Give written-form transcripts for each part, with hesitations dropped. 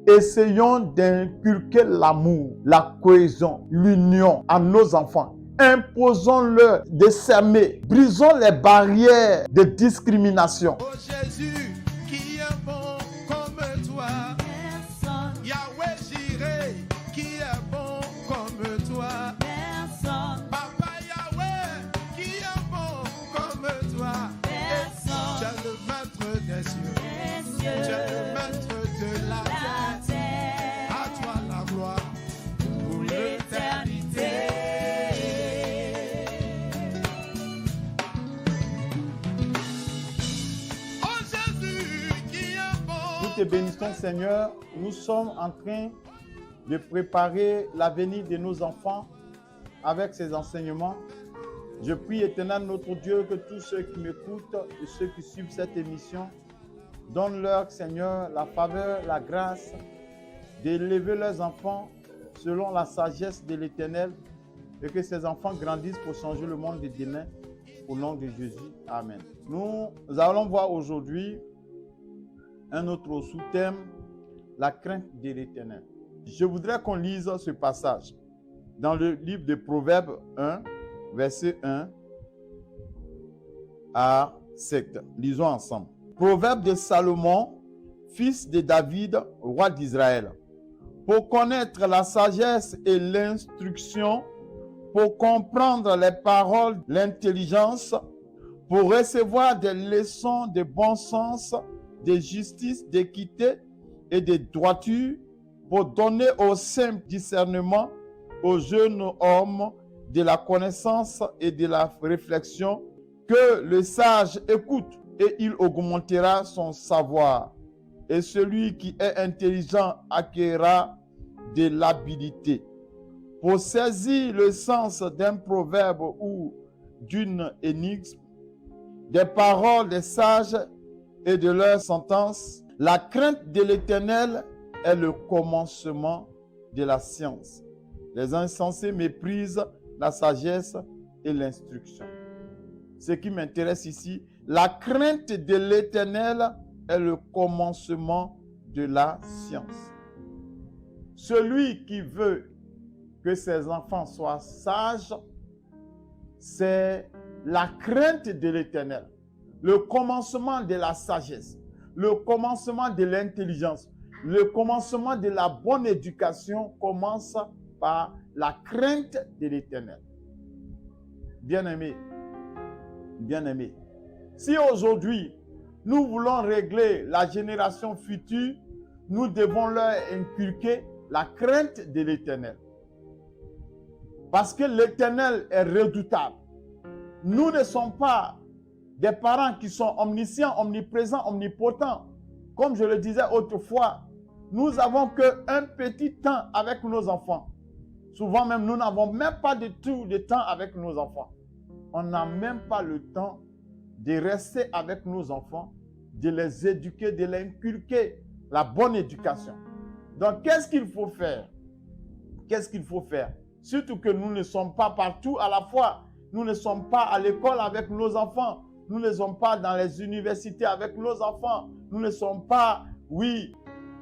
essayons d'inculquer l'amour, la cohésion, l'union à nos enfants. Imposons-leur de s'aimer. Brisons les barrières de discrimination. Oh Jésus, qui est bon comme toi. Personne, Yahweh Jireh, qui est bon comme toi. personne, Papa Yahweh, qui est bon comme toi. Tu personne, es le maître des cieux. Tu es le maître de la la terre. terre, À toi la gloire pour l'éternité. Oh Jésus, qui est bon. Nous te bénissons, Seigneur. Nous sommes en train de préparer l'avenir de nos enfants avec ces enseignements. Je prie, Éternel, notre Dieu, que tous ceux qui m'écoutent et ceux qui suivent cette émission, donne-leur, Seigneur, la faveur, la grâce d'élever leurs enfants selon la sagesse de l'Éternel et que ces enfants grandissent pour changer le monde de demain. Au nom de Jésus. Amen. Nous allons voir aujourd'hui un autre sous-thème, la crainte de l'Éternel. Je voudrais qu'on lise ce passage dans le livre de Proverbes 1, verset 1 à 7. Lisons ensemble. Proverbe de Salomon, fils de David, roi d'Israël. Pour connaître la sagesse et l'instruction, pour comprendre les paroles, l'intelligence, pour recevoir des leçons de bon sens, de justice, d'équité et de droiture, pour donner au simple discernement, aux jeunes hommes, de la connaissance et de la réflexion, que le sage écoute et il augmentera son savoir. Et celui qui est intelligent acquérera de l'habileté. Pour saisir le sens d'un proverbe ou d'une énigme, des paroles des sages et de leurs sentences, la crainte de l'Éternel est le commencement de la science. Les insensés méprisent la sagesse et l'instruction. Ce qui m'intéresse ici, la crainte de l'Éternel est le commencement de la science. Celui qui veut que ses enfants soient sages, c'est la crainte de l'Éternel, le commencement de la sagesse, le commencement de l'intelligence, le commencement de la bonne éducation commence par la crainte de l'Éternel. Bien-aimés, bien-aimés, si aujourd'hui nous voulons régler la génération future, nous devons leur inculquer la crainte de l'Éternel. Parce que l'Éternel est redoutable. Nous ne sommes pas des parents qui sont omniscients, omniprésents, omnipotents. Comme je le disais autrefois, nous n'avons qu'un petit temps avec nos enfants. Souvent même, nous n'avons même pas du tout de temps avec nos enfants. On n'a même pas le temps de rester avec nos enfants, de les éduquer, de les inculquer la bonne éducation. Donc, qu'est-ce qu'il faut faire? Qu'est-ce qu'il faut faire? Surtout que nous ne sommes pas partout à la fois. Nous ne sommes pas à l'école avec nos enfants. Nous ne sommes pas dans les universités avec nos enfants. Nous ne sommes pas,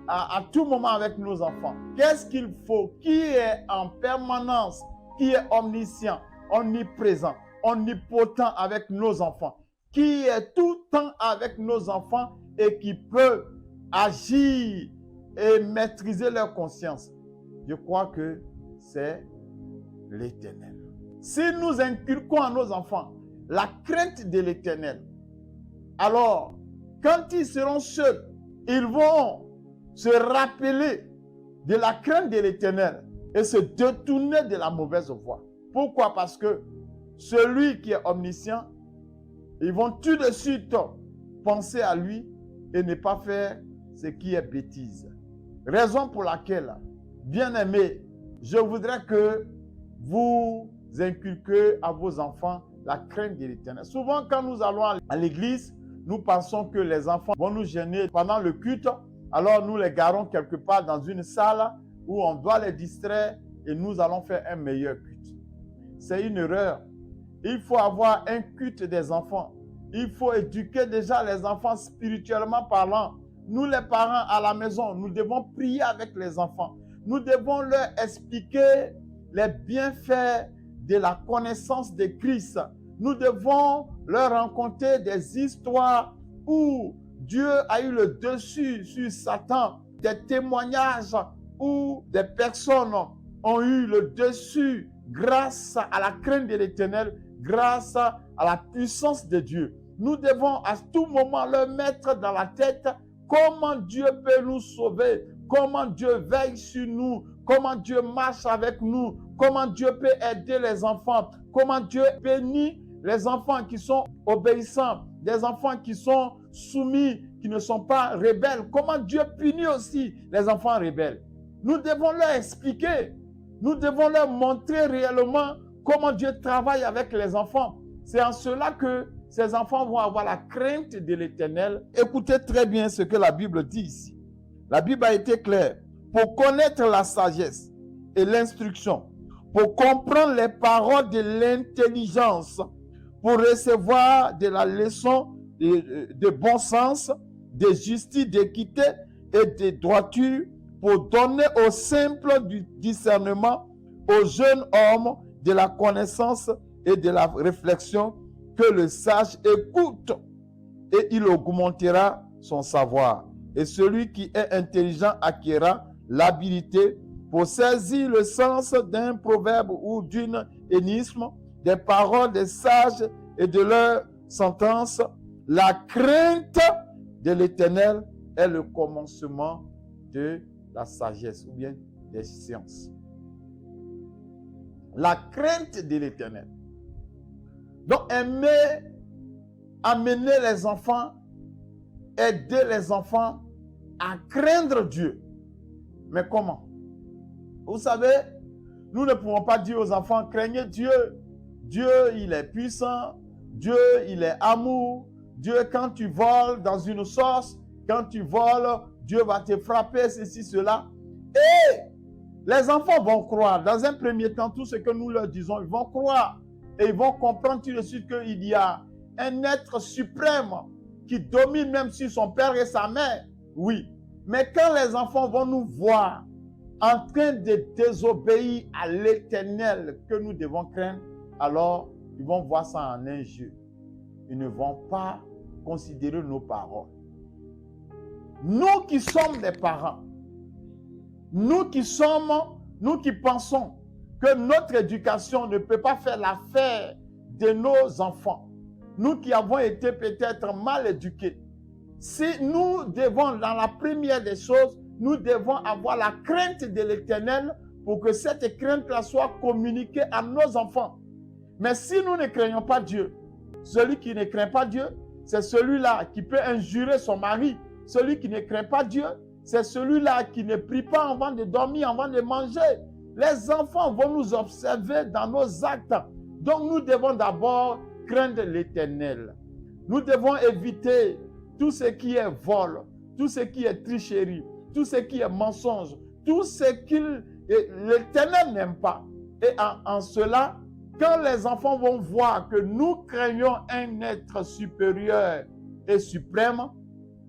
à tout moment avec nos enfants. Qu'est-ce qu'il faut? Qui est en permanence, qui est omniscient, omniprésent, omnipotent avec nos enfants? Qui est tout le temps avec nos enfants et qui peut agir et maîtriser leur conscience? Je crois que c'est l'Éternel. Si nous inculquons à nos enfants la crainte de l'Éternel, alors, quand ils seront seuls, ils vont se rappeler de la crainte de l'Éternel et se détourner de la mauvaise voie. Pourquoi? Parce que celui qui est omniscient, ils vont tout de suite penser à lui et ne pas faire ce qui est bêtise. Raison pour laquelle, bien-aimés, je voudrais que vous inculquez à vos enfants la crainte de l'Éternel. Souvent, quand nous allons à l'église, nous pensons que les enfants vont nous gêner pendant le culte. Alors, nous les garons quelque part dans une salle où on doit les distraire et nous allons faire un meilleur culte. C'est une erreur. Il faut avoir un culte des enfants. Il faut éduquer déjà les enfants spirituellement parlant nous les parents à la maison, nous devons prier avec les enfants. Nous devons leur expliquer les bienfaits de la connaissance de Christ. Nous devons leur raconter des histoires où Dieu a eu le dessus sur Satan, des témoignages où des personnes ont eu le dessus grâce à la crainte de l'Éternel, grâce à la puissance de Dieu. Nous devons à tout moment leur mettre dans la tête comment Dieu peut nous sauver, comment Dieu veille sur nous, comment Dieu marche avec nous, comment Dieu peut aider les enfants, comment Dieu bénit les enfants qui sont obéissants, des enfants qui sont soumis, qui ne sont pas rebelles, comment Dieu punit aussi les enfants rebelles. Nous devons leur expliquer, nous devons leur montrer réellement comment Dieu travaille avec les enfants. C'est en cela que ces enfants vont avoir la crainte de l'Éternel. Écoutez très bien ce que la Bible dit ici. La Bible a été claire. Pour connaître la sagesse et l'instruction, pour comprendre les paroles de l'intelligence, pour recevoir de la leçon de bon sens, de justice, d'équité et de droiture, pour donner au simple du discernement, aux jeunes hommes de la connaissance et de la réflexion, que le sage écoute et il augmentera son savoir. Et celui qui est intelligent acquérera l'habilité pour saisir le sens d'un proverbe ou d'une énigme, des paroles des sages et de leurs sentences. La crainte de l'Éternel est le commencement de la sagesse ou bien des sciences. La crainte de l'Éternel. Donc, amener les enfants, aider les enfants à craindre Dieu. Mais comment? Vous savez, nous ne pouvons pas dire aux enfants, craignez Dieu. Dieu, il est puissant. Dieu, il est amour. Dieu, quand tu voles dans une source, quand tu voles, Dieu va te frapper, ceci, cela. Et les enfants vont croire. Dans un premier temps, tout ce que nous leur disons, ils vont croire. Et ils vont comprendre tout de suite qu'il y a un être suprême qui domine même sur son père et sa mère. Oui. Mais quand les enfants vont nous voir en train de désobéir à l'Éternel que nous devons craindre, alors ils vont voir ça en un jeu. Ils ne vont pas considérer nos paroles. Nous qui sommes des parents, nous qui pensons que notre éducation ne peut pas faire l'affaire de nos enfants, nous qui avons été peut-être mal éduqués, si nous devons, dans la première des choses, nous devons avoir la crainte de l'Éternel pour que cette crainte-là soit communiquée à nos enfants. Mais si nous ne craignons pas Dieu, celui qui ne craint pas Dieu, c'est celui-là qui peut injurer son mari. Celui qui ne craint pas Dieu, c'est celui-là qui ne prie pas avant de dormir, avant de manger. Les enfants vont nous observer dans nos actes. Donc nous devons d'abord craindre l'Éternel. Nous devons éviter tout ce qui est vol, tout ce qui est tricherie, tout ce qui est mensonge, tout ce que l'Éternel n'aime pas. Et en cela, quand les enfants vont voir que nous craignons un être supérieur et suprême,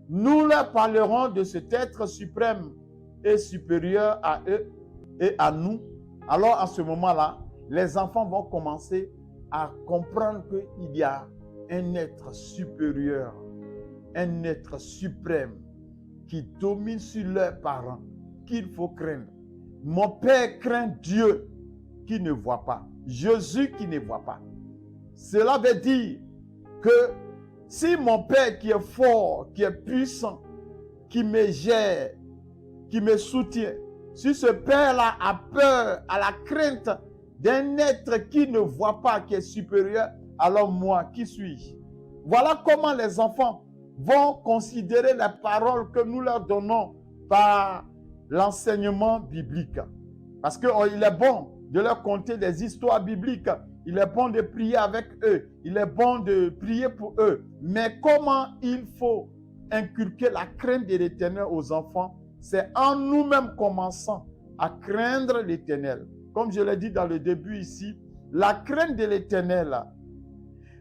nous leur parlerons de cet être suprême et supérieur à eux et à nous. Alors à ce moment-là, les enfants vont commencer à comprendre qu'il y a un être supérieur, un être suprême qui domine sur leurs parents, qu'il faut craindre. Mon père craint Dieu qui ne voit pas, Jésus qui ne voit pas. Cela veut dire que si mon père qui est fort, qui est puissant, qui me gère, qui me soutient, si ce père-là a peur, a la crainte d'un être qui ne voit pas, qui est supérieur, alors moi, qui suis-je? Voilà comment les enfants vont considérer les paroles que nous leur donnons par l'enseignement biblique. Parce qu'il est bon de leur conter des histoires bibliques. Il est bon de prier avec eux. Il est bon de prier pour eux. Mais comment il faut inculquer la crainte de l'Éternel aux enfants? C'est en nous-mêmes commençant à craindre l'Éternel. Comme je l'ai dit dans le début ici, la crainte de l'Éternel,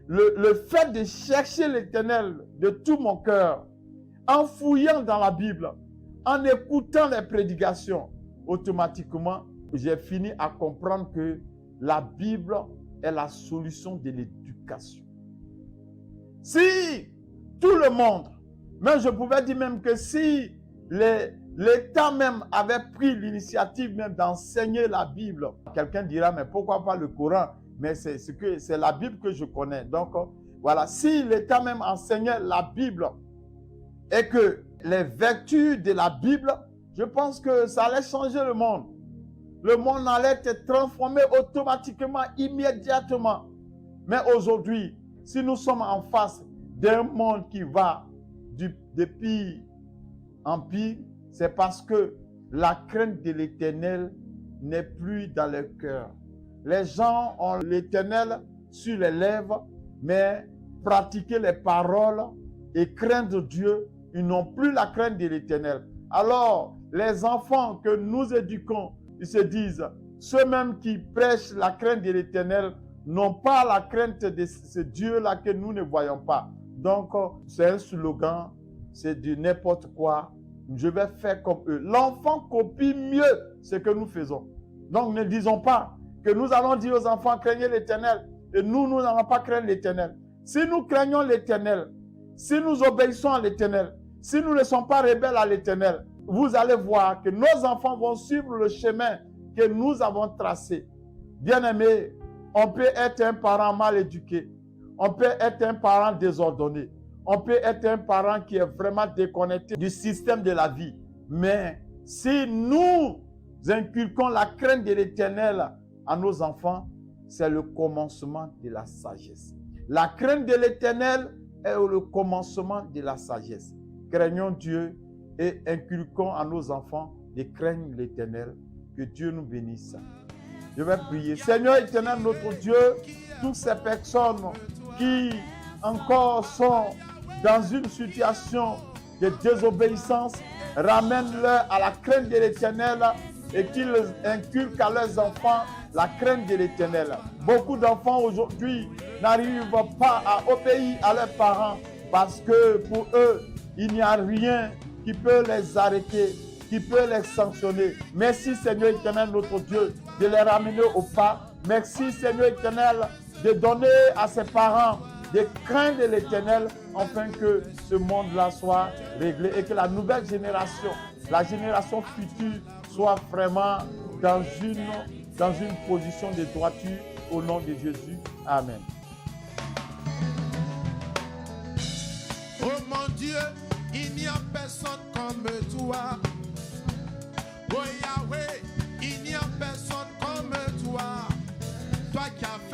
le fait de chercher l'Éternel de tout mon cœur, en fouillant dans la Bible, en écoutant les prédications, automatiquement, j'ai fini à comprendre que la Bible est la solution de l'éducation. Si tout le monde, même je pouvais dire même que si l'État même avait pris l'initiative même d'enseigner la Bible, quelqu'un dira, mais pourquoi pas le Coran? Mais c'est la Bible que je connais. Donc, voilà, si l'État même enseignait la Bible et que les vertus de la Bible, je pense que ça allait changer le monde. Le monde allait être transformé automatiquement, immédiatement. Mais aujourd'hui, si nous sommes en face d'un monde qui va de pire en pire, c'est parce que la crainte de l'Éternel n'est plus dans leur cœur. Les gens ont l'Éternel sur les lèvres, mais pratiquer les paroles et craindre Dieu, ils n'ont plus la crainte de l'Éternel. Alors, les enfants que nous éduquons, ils se disent, ceux-mêmes qui prêchent la crainte de l'Éternel n'ont pas la crainte de ce Dieu-là que nous ne voyons pas. Donc, c'est un slogan, c'est du n'importe quoi. Je vais faire comme eux. L'enfant copie mieux ce que nous faisons. Donc, ne disons pas que nous allons dire aux enfants, craignez l'Éternel. Et nous n'allons pas craindre l'Éternel. Si nous craignons l'Éternel, si nous obéissons à l'Éternel, si nous ne sommes pas rebelles à l'Éternel, vous allez voir que nos enfants vont suivre le chemin que nous avons tracé. Bien-aimés, on peut être un parent mal éduqué. On peut être un parent désordonné. On peut être un parent qui est vraiment déconnecté du système de la vie. Mais si nous inculquons la crainte de l'Éternel à nos enfants, c'est le commencement de la sagesse. La crainte de l'Éternel est le commencement de la sagesse. Craignons Dieu et inculquons à nos enfants de craindre l'Éternel. Que Dieu nous bénisse. Je vais prier. Seigneur éternel, notre Dieu, toutes ces personnes qui encore sont dans une situation de désobéissance, ramène-leur à la crainte de l'Éternel et qu'ils inculquent à leurs enfants la crainte de l'Éternel. Beaucoup d'enfants aujourd'hui n'arrivent pas à obéir à leurs parents parce que pour eux, il n'y a rien qui peut les arrêter, qui peut les sanctionner. Merci Seigneur éternel, notre Dieu, de les ramener au pas. Merci Seigneur éternel, de donner à ses parents de craindre l'Éternel, afin que ce monde-là soit réglé et que la nouvelle génération, la génération future, soit vraiment dans une position de droiture au nom de Jésus. Amen. Oh mon Dieu, il n'y a personne comme toi. Oh Yahweh, il n'y a personne comme toi. Toi qui as fait